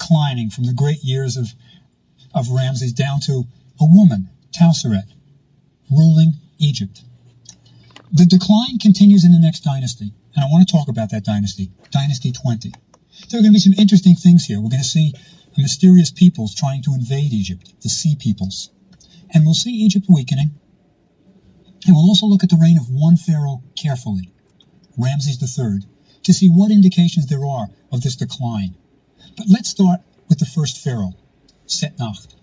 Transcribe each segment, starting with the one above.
declining from the great years of Ramses down to a woman, Tauseret, ruling Egypt. The decline continues in the next dynasty, and I want to talk about that dynasty, Dynasty 20. There are going to be some interesting things here. We're going to see mysterious peoples trying to invade Egypt, the Sea Peoples. And we'll see Egypt weakening. And we'll also look at the reign of one pharaoh carefully, Ramses III, to see what indications there are of this decline. But let's start with the first pharaoh, Setnacht.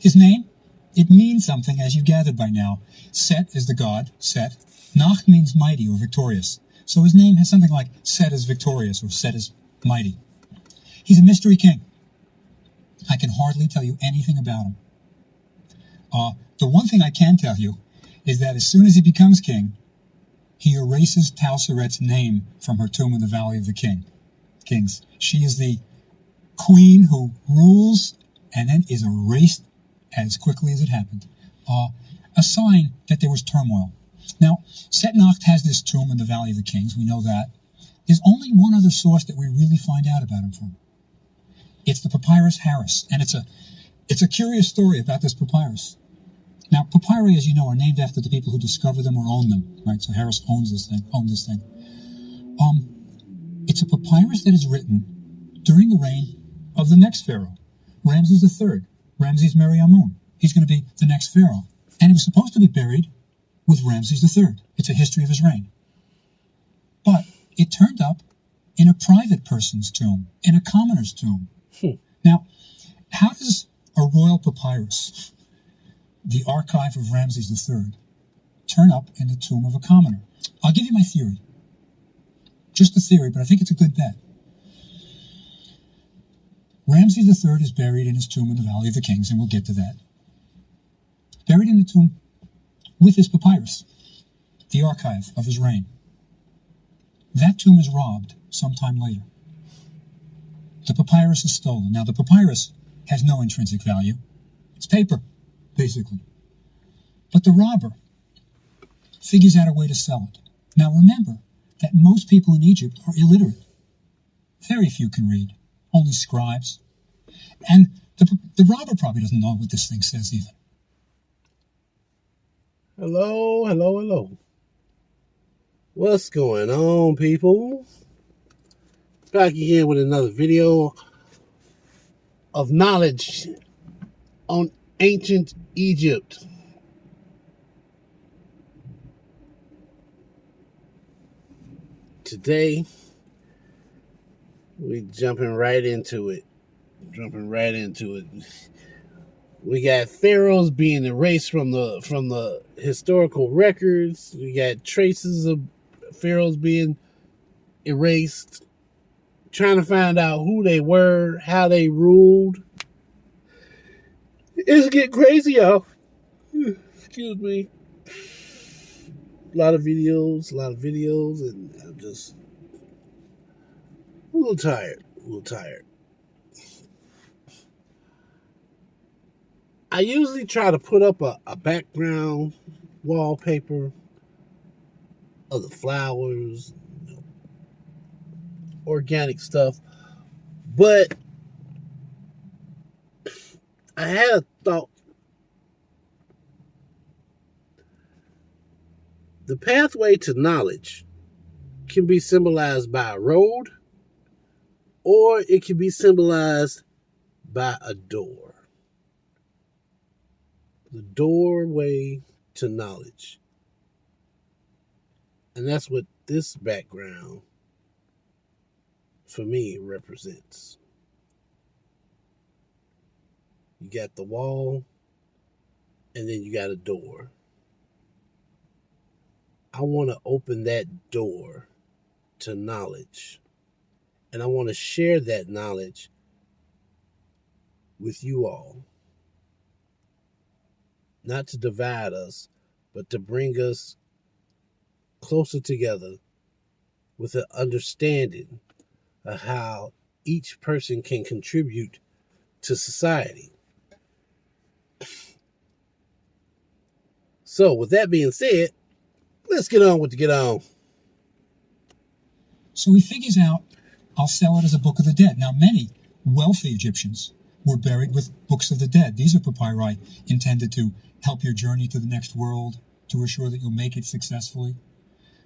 His name, it means something, as you gathered by now. Set is the god, Set. Nacht means mighty or victorious. So his name has something like Set is victorious or Set is mighty. He's a mystery king. I can hardly tell you anything about him. The one thing I can tell you is that as soon as he becomes king, he erases Tauseret's name from her tomb in the Valley of the Kings. She is the queen who rules and then is erased as quickly as it happened. A sign that there was turmoil. Now, Setnacht has this tomb in the Valley of the Kings. We know that. There's only one other source that we really find out about him from. It's the Papyrus Harris, and it's a curious story about this papyrus. Now, papyri, as you know, are named after the people who discover them or own them, right? So Harris owned this thing. It's a papyrus that is written during the reign of the next pharaoh, Ramses III, Ramses Meriamun. He's going to be the next pharaoh. And it was supposed to be buried with Ramses III. It's a history of his reign. But it turned up in a private person's tomb, in a commoner's tomb. Now, how does a royal papyrus, the archive of Ramses III, turn up in the tomb of a commoner? I'll give you my theory. Just a theory, but I think it's a good bet. Ramses III is buried in his tomb in the Valley of the Kings, and we'll get to that. Buried in the tomb with his papyrus, the archive of his reign. That tomb is robbed sometime later. The papyrus is stolen. Now, the papyrus has no intrinsic value. It's paper, basically. But the robber figures out a way to sell it. Now, remember that most people in Egypt are illiterate. Very few can read, only scribes. And the robber probably doesn't know what this thing says even. Hello. What's going on, people? Back again with another video of knowledge on ancient Egypt. Today, we jumping right into it. We got pharaohs being erased from the historical records. We got traces of pharaohs being erased. Trying to find out who they were, how they ruled. It's getting crazy, y'all. Excuse me. A lot of videos, and I'm just a little tired. I usually try to put up a background wallpaper of the flowers, organic stuff, but I had a thought. The pathway to knowledge can be symbolized by a road, or it can be symbolized by a door. The doorway to knowledge. And that's what this background for me represents. You got the wall, and then you got a door. I want to open that door to knowledge, and I want to share that knowledge with you all. Not to divide us, but to bring us closer together with an understanding of how each person can contribute to society. So, with that being said, let's get on with the get on. So he figures out, I'll sell it as a Book of the Dead. Now, many Wealthy Egyptians were buried with books of the dead. These are papyri intended to help your journey to the next world, to assure that you'll make it successfully.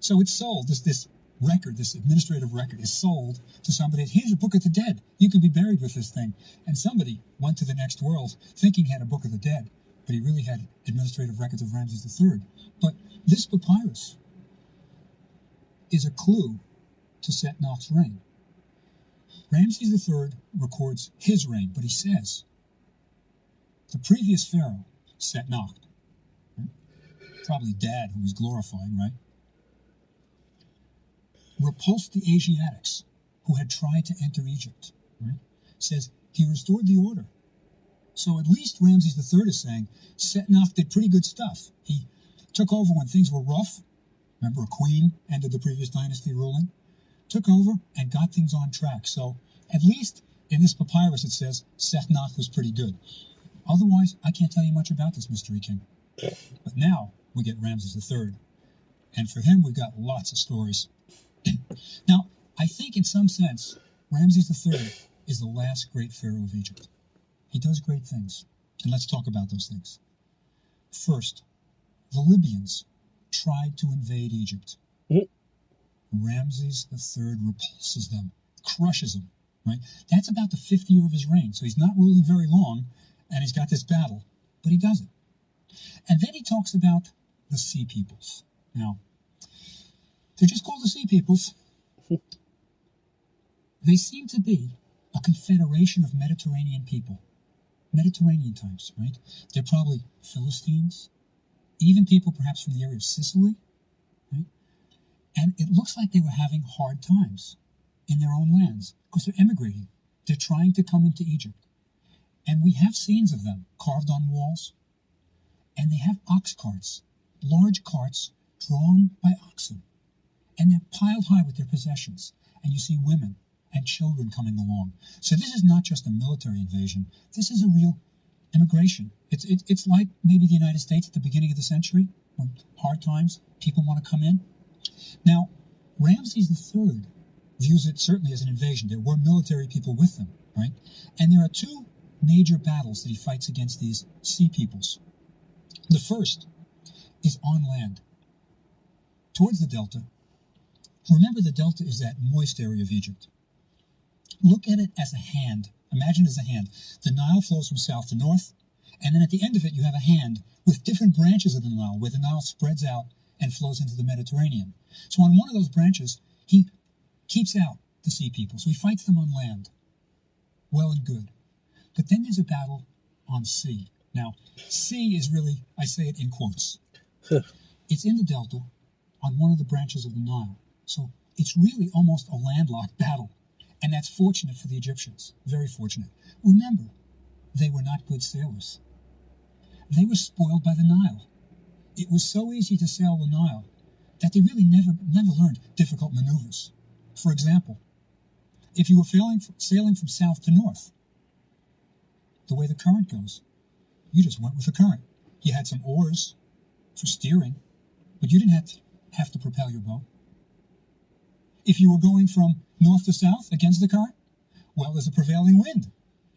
So it's sold, this record, this administrative record is sold to somebody. Here's a book of the dead. You can be buried with this thing. And somebody went to the next world thinking he had a book of the dead, but he really had administrative records of Ramses III. But this papyrus is a clue to Setnach's reign. Ramses III records his reign, but he says the previous pharaoh, Setnach, right? Probably dad who was glorifying, right? Repulsed the Asiatics who had tried to enter Egypt, right? Says he restored the order. So at least Ramses III is saying Setnach did pretty good stuff. He took over when things were rough. Remember, a queen ended the previous dynasty ruling. Took over and got things on track. So at least in this papyrus it says Setnach was pretty good. Otherwise, I can't tell you much about this mystery king. But now we get Ramses III. And for him, we've got lots of stories. Now, I think in some sense, Ramses III is the last great pharaoh of Egypt. He does great things. And let's talk about those things. First, the Libyans tried to invade Egypt. Ramses III repulses them, crushes them, right? That's about the 5th year of his reign. So he's not ruling very long, and he's got this battle, but he does it. And then he talks about the Sea Peoples. Now, they're just called the Sea Peoples. They seem to be a confederation of Mediterranean people. Mediterranean types, right? They're probably Philistines, even people perhaps from the area of Sicily, right? And it looks like they were having hard times in their own lands because they're emigrating. They're trying to come into Egypt. And we have scenes of them carved on walls. And they have ox carts, large carts drawn by oxen. And they're piled high with their possessions. And you see women and children coming along. So this is not just a military invasion. This is a real immigration. It's like maybe the United States at the beginning of the century, when hard times, people want to come in. Now, Ramses III views it certainly as an invasion. There were military people with them, right? And there are two major battles that he fights against these Sea Peoples. The first is on land, towards the delta. Remember, the delta is that moist area of Egypt. Look at it as a hand. Imagine it as a hand. The Nile flows from south to north, and then at the end of it you have a hand with different branches of the Nile, where the Nile spreads out and flows into the Mediterranean. So on one of those branches, he keeps out the Sea People. So he fights them on land. Well and good. But then there's a battle on sea. Now, sea is really, I say it in quotes. It's in the delta on one of the branches of the Nile. So it's really almost a landlocked battle. And that's fortunate for the Egyptians. Very fortunate. Remember, they were not good sailors. They were spoiled by the Nile. It was so easy to sail the Nile that they really never learned difficult maneuvers. For example, if you were sailing from south to north, the way the current goes, you just went with the current. You had some oars for steering, but you didn't have to propel your boat. If you were going from north to south against the current, well, there's a prevailing wind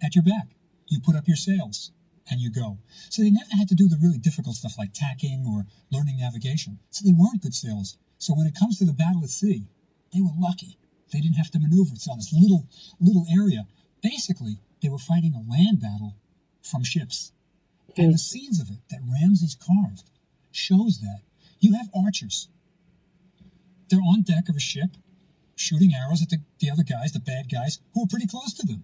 at your back. You put up your sails and you go. So they never had to do the really difficult stuff like tacking or learning navigation. So they weren't good sailors. So when it comes to the battle at sea, they were lucky. They didn't have to maneuver. It's on this little area. Basically, they were fighting a land battle from ships. And the scenes of it that Ramses carved shows that. You have archers. They're on deck of a ship, shooting arrows at the other guys, the bad guys, who are pretty close to them.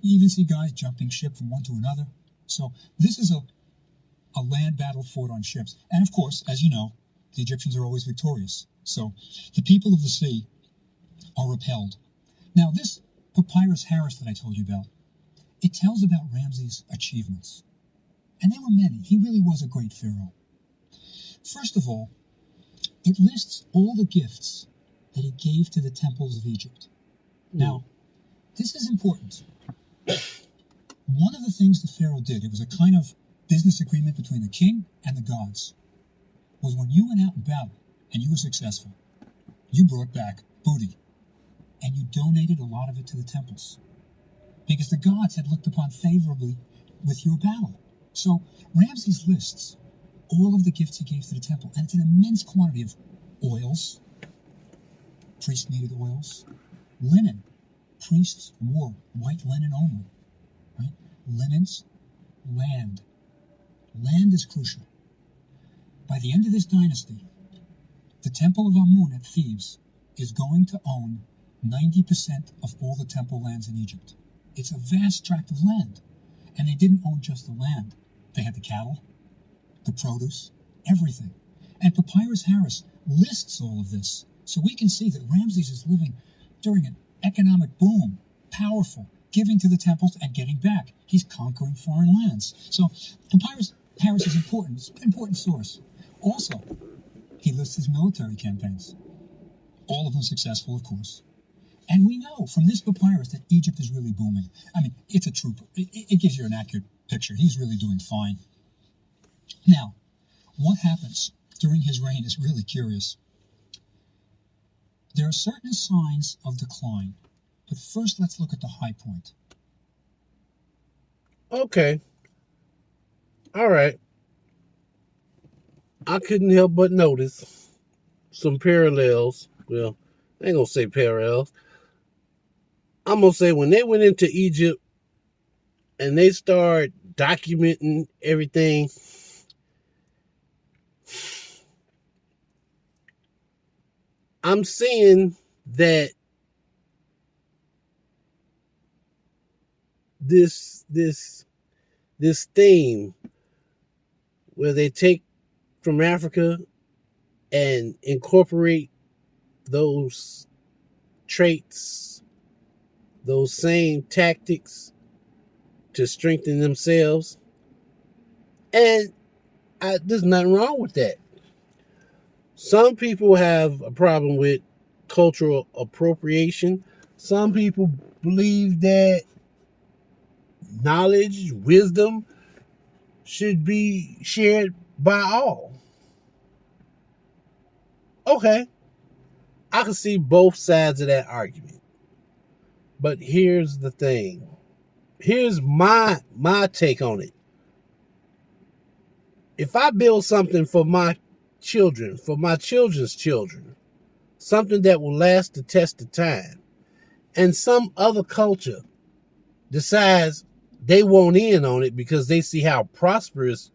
You even see guys jumping ship from one to another. So this is a land battle fought on ships. And of course, as you know, the Egyptians are always victorious. So the people of the sea are repelled. Now this Papyrus Harris that I told you about, it tells about Ramses' achievements. And there were many. He really was a great pharaoh. First of all, it lists all the gifts that he gave to the temples of Egypt. Now, this is important. One of the things the pharaoh did, it was a kind of business agreement between the king and the gods, was when you went out in battle and you were successful, you brought back booty, and you donated a lot of it to the temples. because the gods had looked upon favorably with your battle. So Ramses lists all of the gifts he gave to the temple, and it's an immense quantity of oils, priests needed oils, linen, priests wore white linen only, right? Linens, land. Land is crucial. By the end of this dynasty, the Temple of Amun at Thebes is going to own 90% of all the temple lands in Egypt. It's a vast tract of land. And they didn't own just the land. They had the cattle, the produce, everything. And Papyrus Harris lists all of this. So we can see that Ramses is living during an economic boom, powerful, giving to the temples and getting back. He's conquering foreign lands. So Papyrus Harris is important. It's an important source. Also, he lists his military campaigns. All of them successful, of course. And we know from this papyrus that Egypt is really booming. I mean, it's a true, it gives you an accurate picture. He's really doing fine. Now, what happens during his reign is really curious. There are certain signs of decline, but first let's look at the high point. Okay. All right. I couldn't help but notice some parallels. Well, I ain't gonna say parallels. I'm gonna say when they went into Egypt and they start documenting everything, I'm seeing that this theme where they take from Africa and incorporate those traits, those same tactics to strengthen themselves. And there's nothing wrong with that. Some people have a problem with cultural appropriation. Some people believe that knowledge, wisdom should be shared by all. Okay, I can see both sides of that argument. But here's the thing. Here's my take on it. If I build something for my children, for my children's children, something that will last the test of time, and some other culture decides they won't in on it because they see how prosperous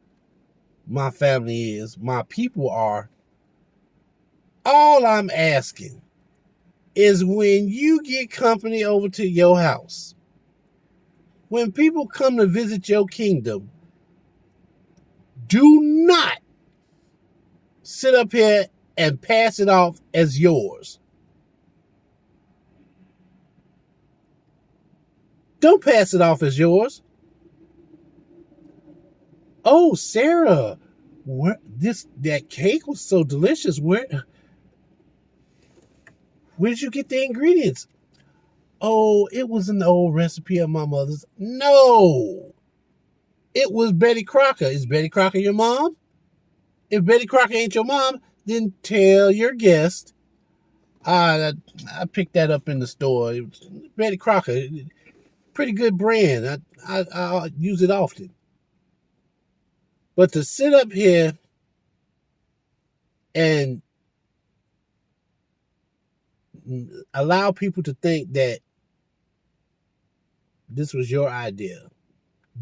my family is, my people are, all I'm asking is when you get company over to your house, when people come to visit your kingdom, do not sit up here and pass it off as yours. Don't pass it off as yours. Oh, Sarah, that cake was so delicious. Where did you get the ingredients? Oh, it was an old recipe of my mother's. No, it was Betty Crocker. Is Betty Crocker your mom? If Betty Crocker ain't your mom, then tell your guest. I picked that up in the store. It was Betty Crocker, pretty good brand. I use it often. But to sit up here and allow people to think that this was your idea,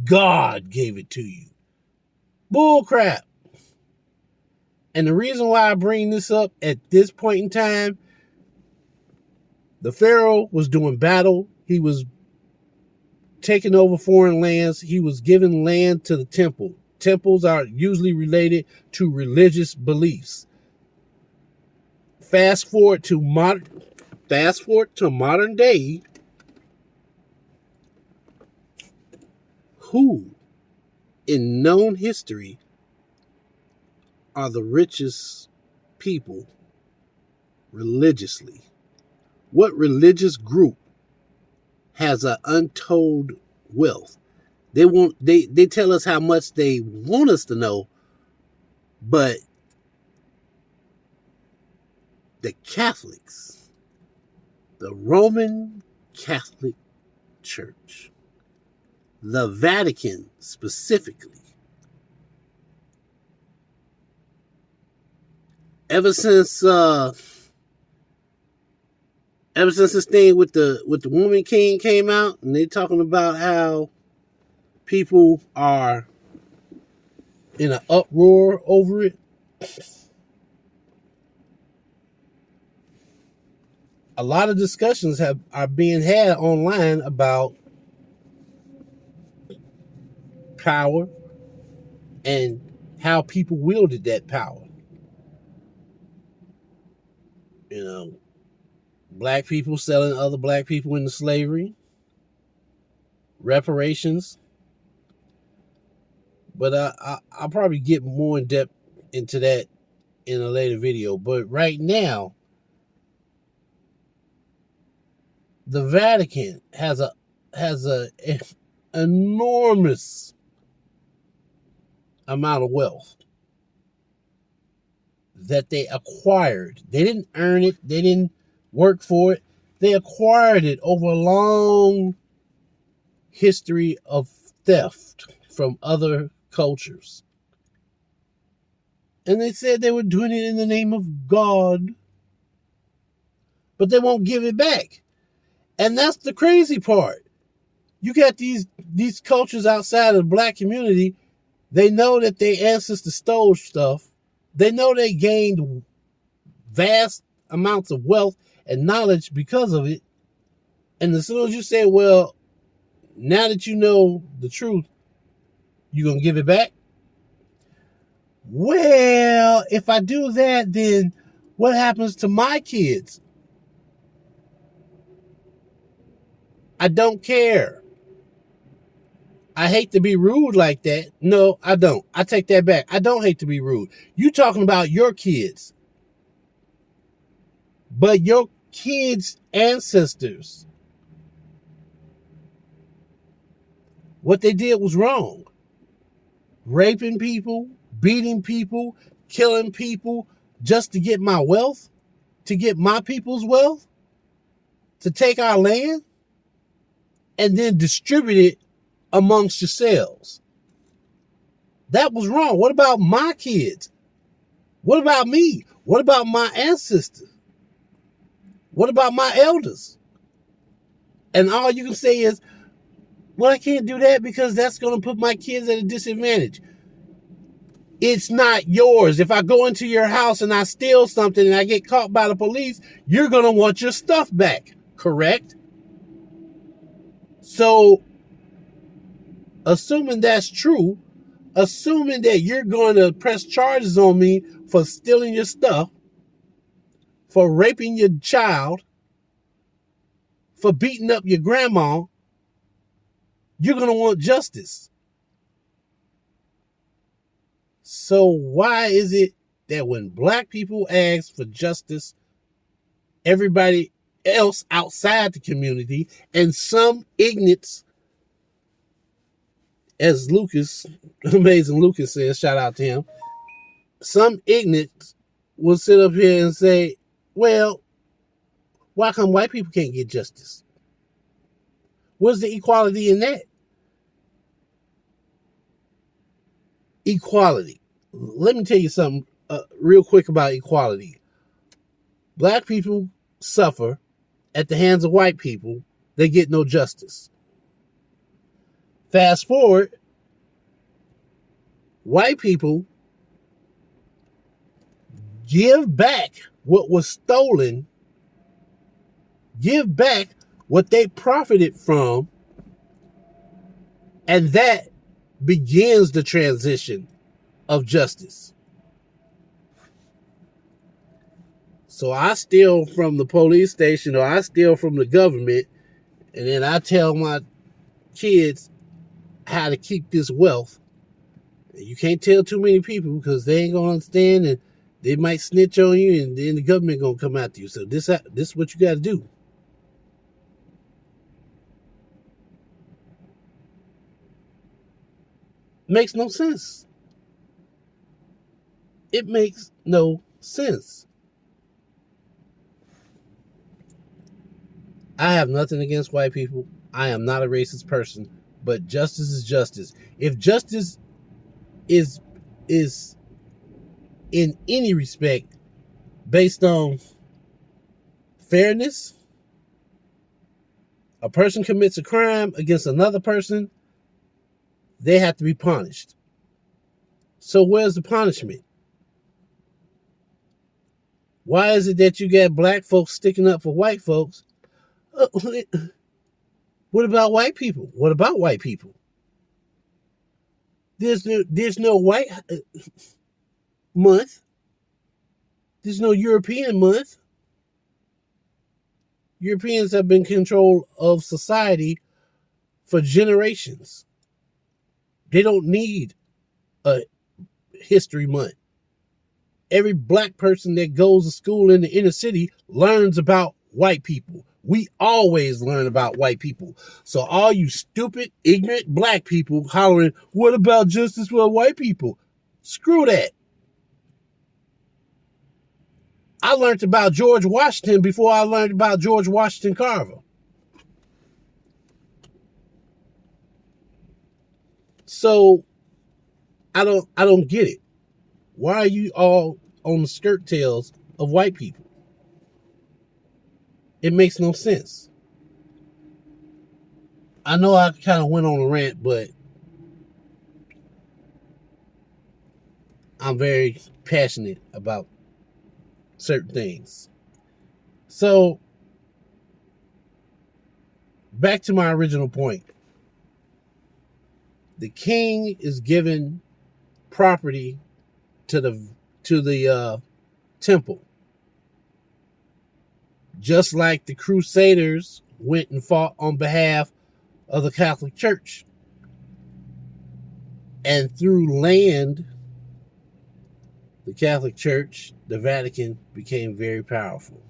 God gave it to you. Bull crap. And the reason why I bring this up at this point in time, the Pharaoh was doing battle. He was taking over foreign lands. He was giving land to the temple. Temples are usually related to religious beliefs. Fast forward to modern day. Who in known history are the richest people religiously? What religious group has an untold wealth? They tell us how much they want us to know, but the Catholics, the Roman Catholic Church, the Vatican specifically. Ever since this thing with the Woman King came out, and they talking about how people are in an uproar over it, a lot of discussions are being had online about power and how people wielded that power. You know, black people selling other black people into slavery, reparations. But I'll probably get more in depth into that in a later video. But right now, the Vatican has a enormous amount of wealth that they acquired. They didn't earn it. They didn't work for it. They acquired it over a long history of theft from other cultures. And they said they were doing it in the name of God, but they won't give it back. And that's the crazy part. You got these cultures outside of the black community. They know that their ancestors stole stuff. They know they gained vast amounts of wealth and knowledge because of it. And as soon as you say, well, now that you know the truth, you're going to give it back? Well, if I do that, then what happens to my kids? I don't care. I hate to be rude like that. No, I don't. I take that back. I don't hate to be rude. You talking about your kids. But your kids' ancestors, what they did was wrong. Raping people, beating people, killing people just to get my wealth, to get my people's wealth, to take our land, and then distribute it amongst yourselves. That was wrong. What about my kids? What about me? What about my ancestors? What about my elders? And all you can say is, well, I can't do that because that's going to put my kids at a disadvantage. It's not yours. If I go into your house and I steal something and I get caught by the police, you're going to want your stuff back, correct? So, assuming that's true, assuming that you're going to press charges on me for stealing your stuff, for raping your child, for beating up your grandma, you're going to want justice. So why is it that when black people ask for justice, everybody else outside the community and some ignorance, as Lucas, Amazing Lucas says, shout out to him, some ignorance will sit up here and say, well, why come white people can't get justice? Where's the equality in that? Equality. Let me tell you something real quick about equality. Black people suffer at the hands of white people. They get no justice. Fast forward, white people give back what was stolen, give back what they profited from, and that begins the transition of justice. So I steal from the police station or I steal from the government, and then I tell my kids how to keep this wealth. You can't tell too many people because they ain't gonna understand, and they might snitch on you, and then the government gonna come after you. So this is what you got to do. Makes no sense. It makes no sense. I have nothing against white people. I am not a racist person. but justice is justice. If justice is in any respect based on fairness, a person commits a crime against another person, they have to be punished. So where's the punishment? Why is it that you got black folks sticking up for white folks? What about white people? What about white people? There's no white month. There's no European month. Europeans have been in control of society for generations. They don't need a history month. Every black person that goes to school in the inner city learns about white people. We always learn about white people. So all you stupid, ignorant black people hollering, what about justice for white people? Screw that. I learned about George Washington before I learned about George Washington Carver. So I don't get it. Why are you all on the skirt tails of white people? It makes no sense. I know I kind of went on a rant, but I'm very passionate about certain things. So, back to my original point. The king is given property to the temple. Just like the Crusaders went and fought on behalf of the Catholic Church. And through land, the Catholic Church, the Vatican, became very powerful.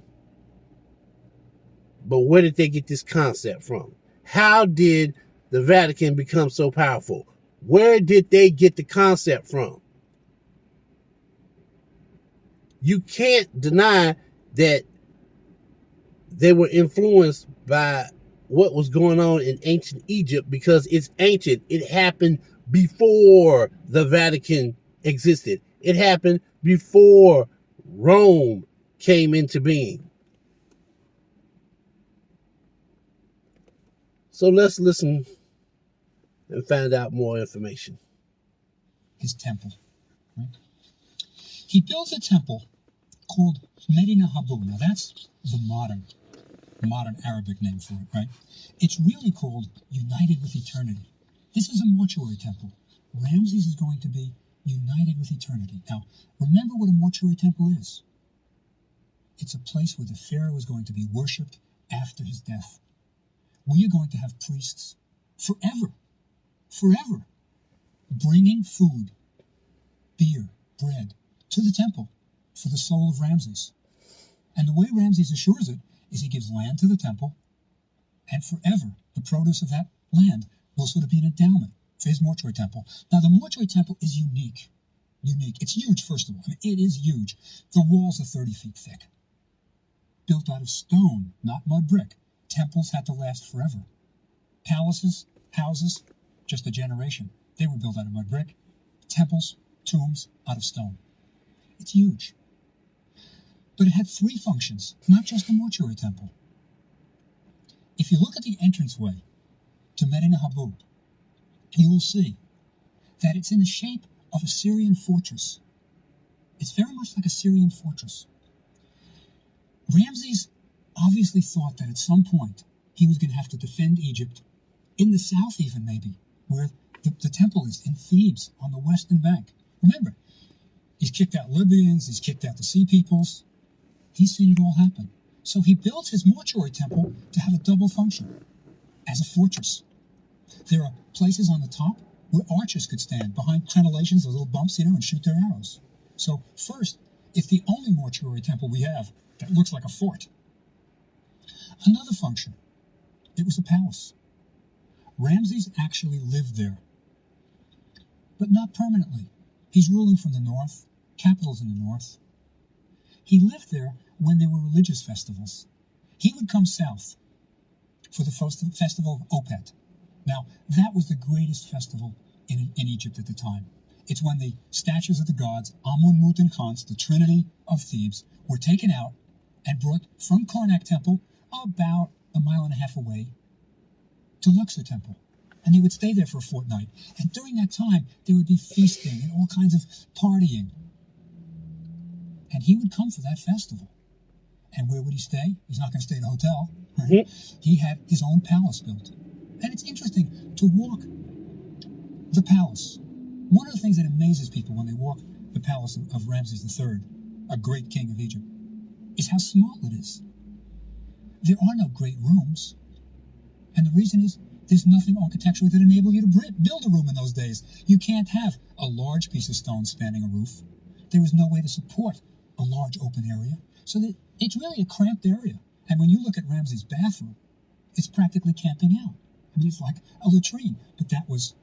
But where did they get this concept from? How did the Vatican become so powerful? Where did they get the concept from? You can't deny that they were influenced by what was going on in ancient Egypt because it's ancient. It happened before the Vatican existed. It happened before Rome came into being. So let's listen and find out more information. His temple. Right? He built a temple called Medina Habu. Now that's the modern Arabic name for it, right? It's really called United with Eternity. This is a mortuary temple. Ramses is going to be united with eternity. Now, remember what a mortuary temple is. It's a place where the pharaoh is going to be worshipped after his death. We are going to have priests forever, bringing food, beer, bread to the temple for the soul of Ramses. And the way Ramses assures it is he gives land to the temple, and forever the produce of that land will sort of be an endowment for his mortuary temple. Now, the mortuary temple is unique. It's huge, first of all. I mean, it is huge. The walls are 30 feet thick. Built out of stone, not mud brick. Temples had to last forever. Palaces, houses, just a generation. They were built out of mud brick. Temples, tombs, out of stone. It's huge. But it had three functions, not just a mortuary temple. If you look at the entranceway to Medina Habu, you will see that it's in the shape of a Syrian fortress. It's very much like a Syrian fortress. Ramses obviously thought that at some point he was going to have to defend Egypt, in the south even maybe, where the temple is, in Thebes on the western bank. Remember, he's kicked out Libyans, he's kicked out the sea peoples. He's seen it all happen. So he built his mortuary temple to have a double function, as a fortress. There are places on the top where archers could stand behind crenellations, those little bumps, and shoot their arrows. So first, it's the only mortuary temple we have that looks like a fort. Another function, it was a palace. Ramses actually lived there, but not permanently. He's ruling from the north, capital's in the north. He lived there when there were religious festivals. He would come south for the festival of Opet. Now, that was the greatest festival in Egypt at the time. It's when the statues of the gods, Amun, Mut, and Khans, the trinity of Thebes, were taken out and brought from Karnak Temple about a mile and a half away to Luxor Temple. And they would stay there for a fortnight. And during that time, there would be feasting and all kinds of partying. And he would come for that festival. And where would he stay? He's not going to stay in a hotel. Right? He had his own palace built. And it's interesting to walk the palace. One of the things that amazes people when they walk the palace of Ramses III, a great king of Egypt, is how small it is. There are no great rooms. And the reason is there's nothing architecturally that enabled you to build a room in those days. You can't have a large piece of stone spanning a roof. There was no way to support a large open area. So that it's really a cramped area. And when you look at Ramses' bathroom, it's practically camping out. I mean, it's like a latrine. But that was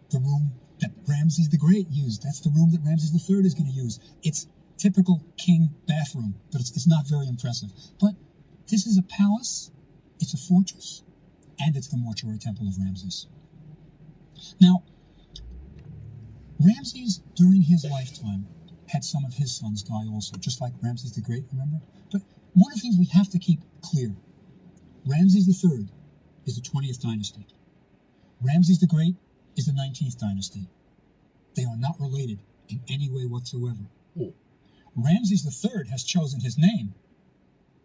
the room that Ramses the Great used. That's the room that Ramses III is going to use. It's typical king bathroom, but it's not very impressive. But this is a palace, it's a fortress, and it's the mortuary temple of Ramses. Now, Ramses, during his lifetime, had some of his sons die also, just like Ramses the Great, remember? But one of the things we have to keep clear, Ramses III is the 20th dynasty. Ramses the Great is the 19th dynasty. They are not related in any way whatsoever. Ramses III has chosen his name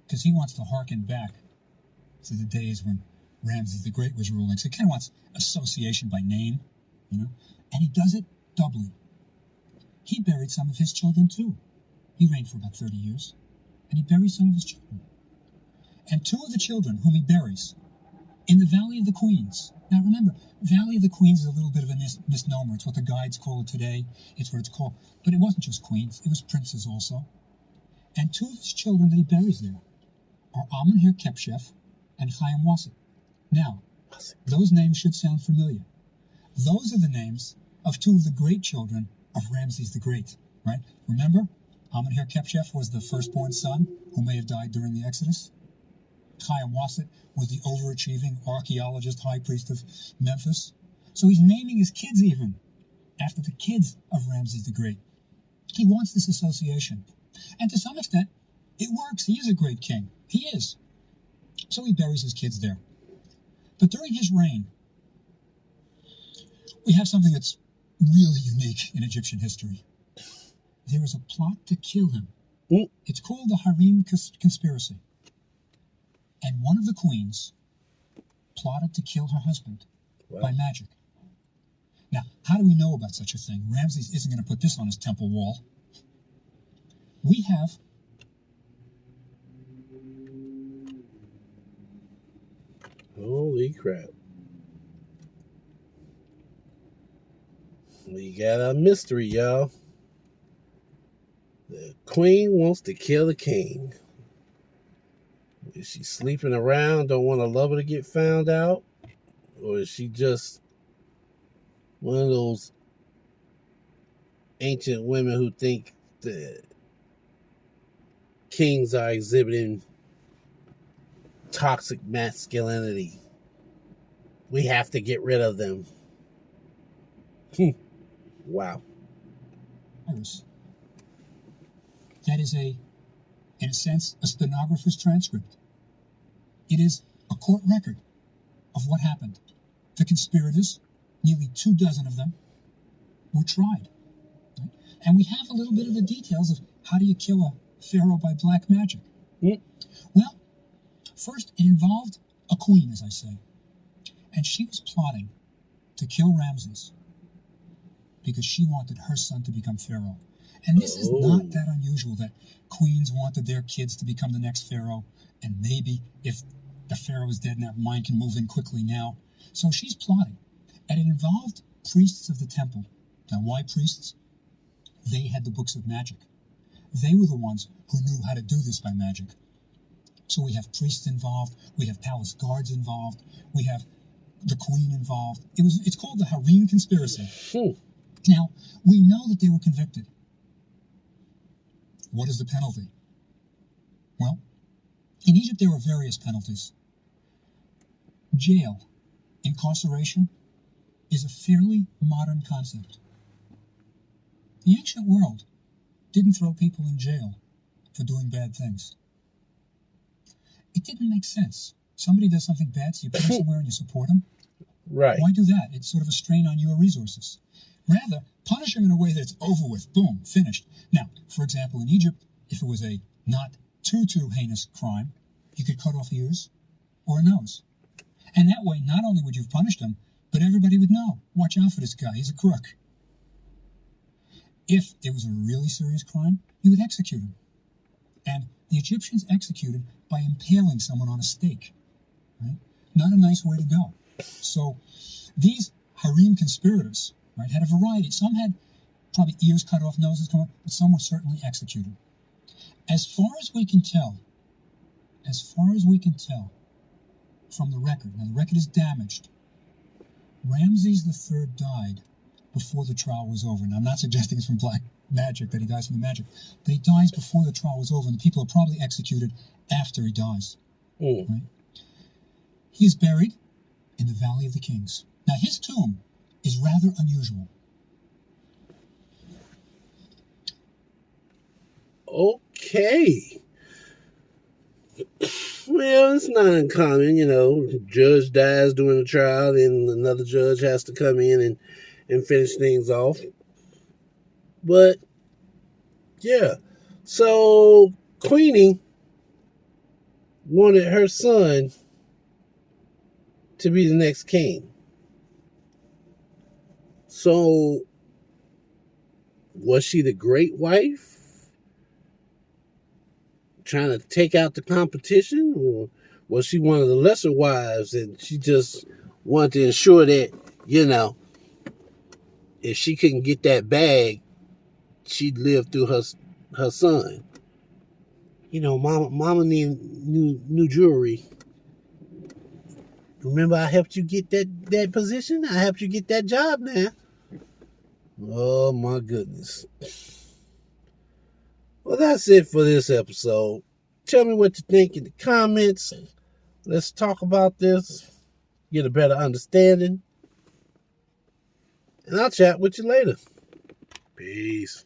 because he wants to harken back to the days when Ramses the Great was ruling. So he kind of wants association by name, you know, and he does it doubly. He buried some of his children too. He reigned for about 30 years, and he buried some of his children. And two of the children whom he buries in the Valley of the Queens. Now remember, Valley of the Queens is a little bit of a misnomer. It's what the guides call it today. It's what it's called. But it wasn't just queens. It was princes also. And two of his children that he buries there are Amenhotep Kepchef and Chaim Wasset. Now, those names should sound familiar. Those are the names of two of the great children of Ramses the Great, right? Remember, Amenhotep Kepchef was the firstborn son who may have died during the Exodus. Chaim Wasset was the overachieving archaeologist, high priest of Memphis. So he's naming his kids even after the kids of Ramses the Great. He wants this association. And to some extent, it works. He is a great king. He is. So he buries his kids there. But during his reign, we have something that's really unique in Egyptian history. There is a plot to kill him. It's called the Harem Conspiracy. And one of the queens plotted to kill her husband by magic. Now, how do we know about such a thing? Ramses isn't going to put this on his temple wall. We have Holy crap. We got a mystery, y'all. The queen wants to kill the king. Is she sleeping around, don't want a lover to get found out? Or is she just one of those ancient women who think that kings are exhibiting toxic masculinity? We have to get rid of them. Wow. That is in a sense, a stenographer's transcript. It is a court record of what happened. The conspirators, nearly 24 of them, were tried. Right? And we have a little bit of the details of how do you kill a pharaoh by black magic. Well, first it involved a queen, as I say. And she was plotting to kill Ramses because she wanted her son to become pharaoh. And this is not that unusual that queens wanted their kids to become the next pharaoh, and maybe if the pharaoh is dead now, mine can move in quickly now. So she's plotting, and it involved priests of the temple. Now, why priests? They had the books of magic. They were the ones who knew how to do this by magic. So we have priests involved, we have palace guards involved, we have the queen involved. It's called the Harem Conspiracy. Now, we know that they were convicted. What is the penalty? Well, in Egypt there were various penalties. Jail, incarceration is a fairly modern concept. The ancient world didn't throw people in jail for doing bad things. It didn't make sense. Somebody does something bad, so you put them somewhere and you support them. Right. Why do that? It's sort of a strain on your resources. Rather, punish them in a way that's over with. Boom, finished. Now, for example, in Egypt, if it was a not too heinous crime, you could cut off ears or a nose. And that way, not only would you have punished him, but everybody would know. Watch out for this guy, he's a crook. If it was a really serious crime, you would execute him. And the Egyptians executed by impaling someone on a stake. Right? Not a nice way to go. So these harem conspirators, right, had a variety. Some had probably ears cut off, noses cut off, but some were certainly executed. As far as we can tell from the record, now the record is damaged, Ramses III died before the trial was over. Now I'm not suggesting it's from black magic that he dies from the magic, but he dies before the trial was over, and the people are probably executed after he dies. Right? He is buried in the Valley of the Kings. Now his tomb is rather unusual. Okay. Well, it's not uncommon, judge dies during the trial, then another judge has to come in and finish things off. But, yeah. So, Queenie wanted her son to be the next king. So, was she the great wife? Trying to take out the competition? Or was she one of the lesser wives and she just wanted to ensure that, if she couldn't get that bag, she'd live through her son? Mama need new jewelry. Remember, I helped you get that position? I helped you get that job now. Oh, my goodness. Well, that's it for this episode. Tell me what you think in the comments. Let's talk about this. Get a better understanding. And I'll chat with you later. Peace.